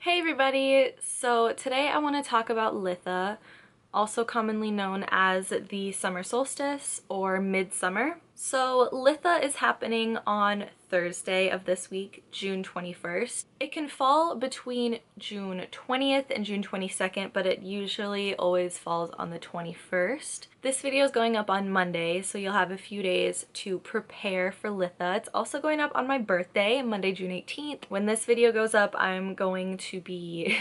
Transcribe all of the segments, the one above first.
Hey everybody! So today I want to talk about Litha, also commonly known as the summer solstice or midsummer. So Litha is happening on Thursday of this week, June 21st. It can fall between June 20th and June 22nd, but it usually always falls on the 21st. This video is going up on Monday, so you'll have a few days to prepare for Litha. It's also going up on my birthday, Monday, June 18th. When this video goes up, I'm going to be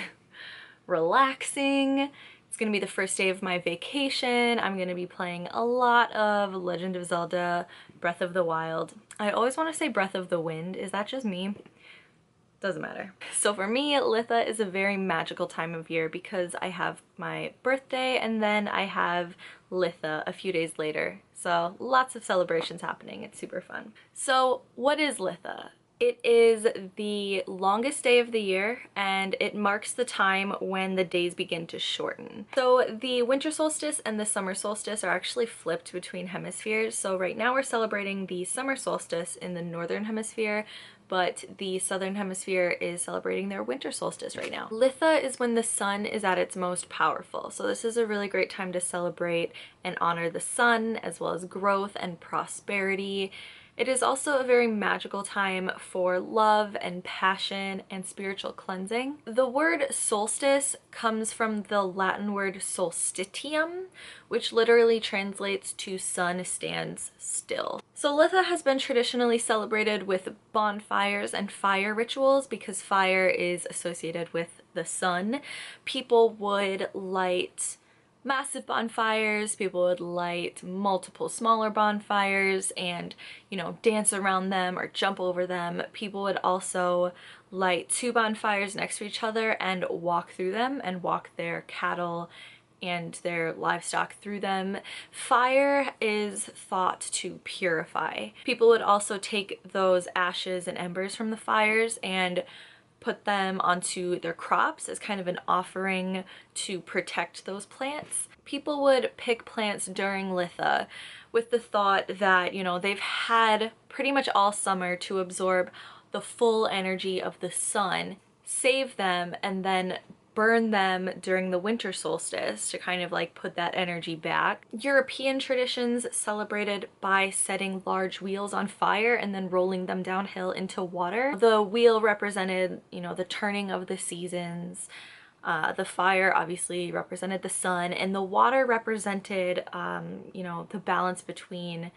relaxing. It's gonna be the first day of my vacation. I'm gonna be playing a lot of Legend of Zelda Breath of the Wild. I always want to say Breath of the Wind. Is that just me? Doesn't matter. So for me, Litha is a very magical time of year because I have my birthday and then I have Litha a few days later. So lots of celebrations happening. It's super fun. So what is Litha? It is the longest day of the year and it marks the time when the days begin to shorten. So the winter solstice and the summer solstice are actually flipped between hemispheres. So right now we're celebrating the summer solstice in the northern hemisphere, but the southern hemisphere is celebrating their winter solstice right now. Litha is when the sun is at its most powerful. So this is a really great time to celebrate and honor the sun as well as growth and prosperity. It is also a very magical time for love and passion and spiritual cleansing. The word solstice comes from the Latin word solstitium, which literally translates to sun stands still. So Litha has been traditionally celebrated with bonfires and fire rituals because fire is associated with the sun. People would light massive bonfires, people would light multiple smaller bonfires and, dance around them or jump over them. People would also light two bonfires next to each other and walk through them and walk their cattle and their livestock through them. Fire is thought to purify. People would also take those ashes and embers from the fires and put them onto their crops as kind of an offering to protect those plants. People would pick plants during Litha with the thought that, they've had pretty much all summer to absorb the full energy of the sun, save them, and then burn them during the winter solstice to kind of like put that energy back. European traditions celebrated by setting large wheels on fire and then rolling them downhill into water. The wheel represented, the turning of the seasons. The fire obviously represented the sun, and the water represented, the balance between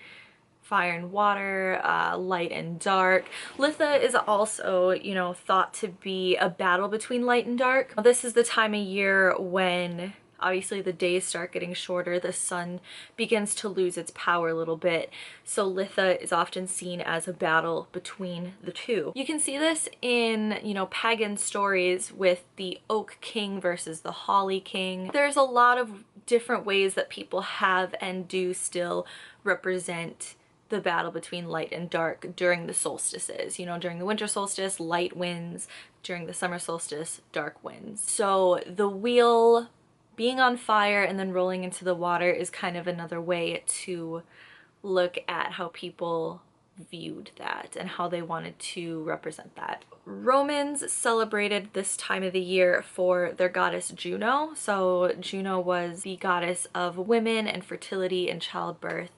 fire and water, light and dark. Litha is also, thought to be a battle between light and dark. This is the time of year when obviously the days start getting shorter, the sun begins to lose its power a little bit. So Litha is often seen as a battle between the two. You can see this in, pagan stories with the Oak King versus the Holly King. There's a lot of different ways that people have and do still represent the battle between light and dark during the solstices. During the winter solstice, light wins. During the summer solstice, dark wins. So the wheel being on fire and then rolling into the water is kind of another way to look at how people viewed that and how they wanted to represent that. Romans celebrated this time of the year for their goddess Juno. So Juno was the goddess of women and fertility and childbirth.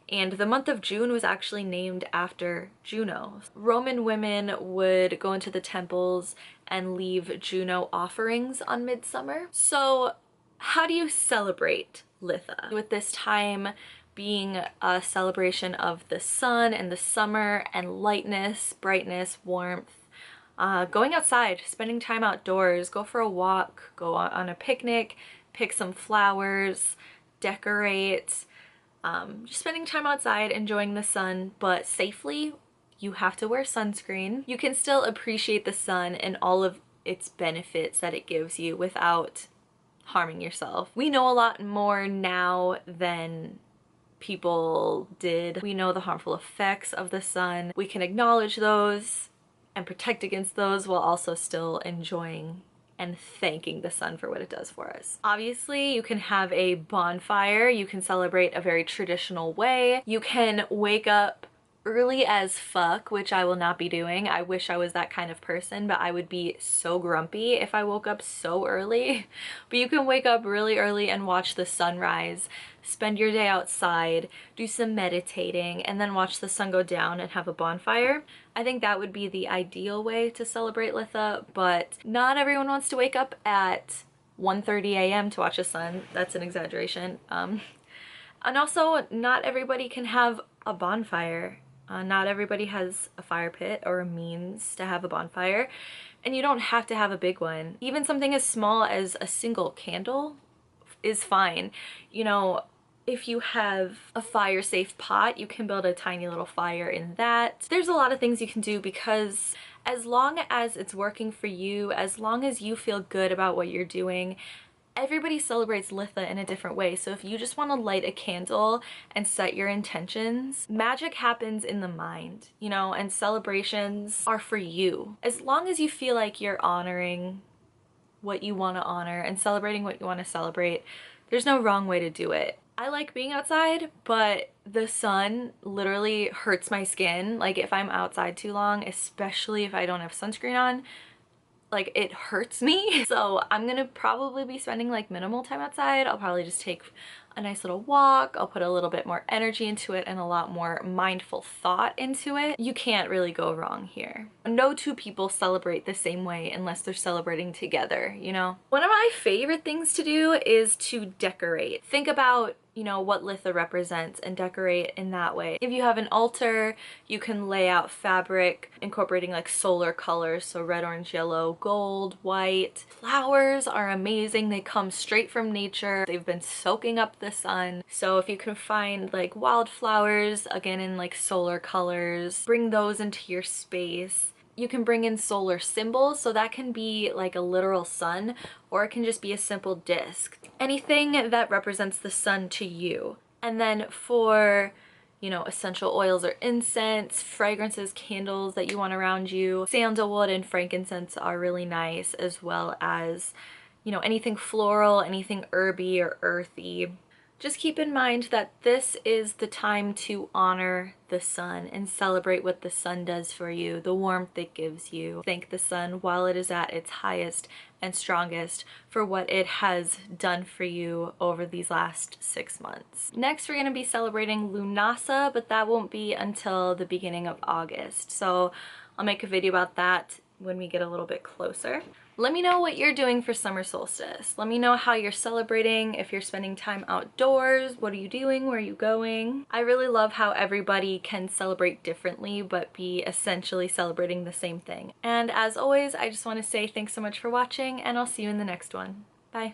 And the month of June was actually named after Juno. Roman women would go into the temples and leave Juno offerings on midsummer. So how do you celebrate Litha? With this time being a celebration of the sun and the summer and lightness, brightness, warmth, going outside, spending time outdoors, go for a walk, go on a picnic, pick some flowers, decorate, just spending time outside, enjoying the sun, but safely. You have to wear sunscreen. You can still appreciate the sun and all of its benefits that it gives you without harming yourself. We know a lot more now than people did. We know the harmful effects of the sun. We can acknowledge those and protect against those while also still enjoying and thanking the sun for what it does for us. Obviously, you can have a bonfire. You can celebrate a very traditional way. You can wake up early as fuck, which I will not be doing. I wish I was that kind of person, but I would be so grumpy if I woke up so early. But you can wake up really early and watch the sunrise, spend your day outside, do some meditating, and then watch the sun go down and have a bonfire. I think that would be the ideal way to celebrate Litha, but not everyone wants to wake up at 1:30 a.m. to watch the sun. That's an exaggeration. And also, not everybody can have a bonfire. Not everybody has a fire pit or a means to have a bonfire, and you don't have to have a big one. Even something as small as a single candle is fine. You know, if you have a fire safe pot, you can build a tiny little fire in that. There's a lot of things you can do, because as long as it's working for you, as long as you feel good about what you're doing, everybody celebrates Litha in a different way. So if you just want to light a candle and set your intentions, magic happens in the mind, you know, and celebrations are for you. As long as you feel like you're honoring what you want to honor and celebrating what you want to celebrate, there's no wrong way to do it. I like being outside, but the sun literally hurts my skin. Like if I'm outside too long, especially if I don't have sunscreen on, like it hurts me. So I'm gonna probably be spending like minimal time outside. I'll probably just take a nice little walk. I'll put a little bit more energy into it and a lot more mindful thought into it. You can't really go wrong here. No two people celebrate the same way unless they're celebrating together, you know? One of my favorite things to do is to decorate. Think about, you know, what Litha represents and decorate in that way. If you have an altar, you can lay out fabric incorporating like solar colors, so red, orange, yellow, gold, white. Flowers are amazing. They come straight from nature. They've been soaking up the sun. So if you can find like wildflowers, again in like solar colors, bring those into your space. You can bring in solar symbols, so that can be like a literal sun, or it can just be a simple disc. Anything that represents the sun to you. And then for, you know, essential oils or incense, fragrances, candles that you want around you, sandalwood and frankincense are really nice, as well as, you know, anything floral, anything herby or earthy. Just keep in mind that this is the time to honor the sun and celebrate what the sun does for you, the warmth it gives you. Thank the sun while it is at its highest and strongest for what it has done for you over these last 6 months. Next, we're going to be celebrating Lunasa, but that won't be until the beginning of August. So I'll make a video about that when we get a little bit closer. Let me know what you're doing for summer solstice. Let me know how you're celebrating, if you're spending time outdoors, what are you doing, where are you going? I really love how everybody can celebrate differently but be essentially celebrating the same thing. And as always, I just want to say thanks so much for watching, and I'll see you in the next one. Bye.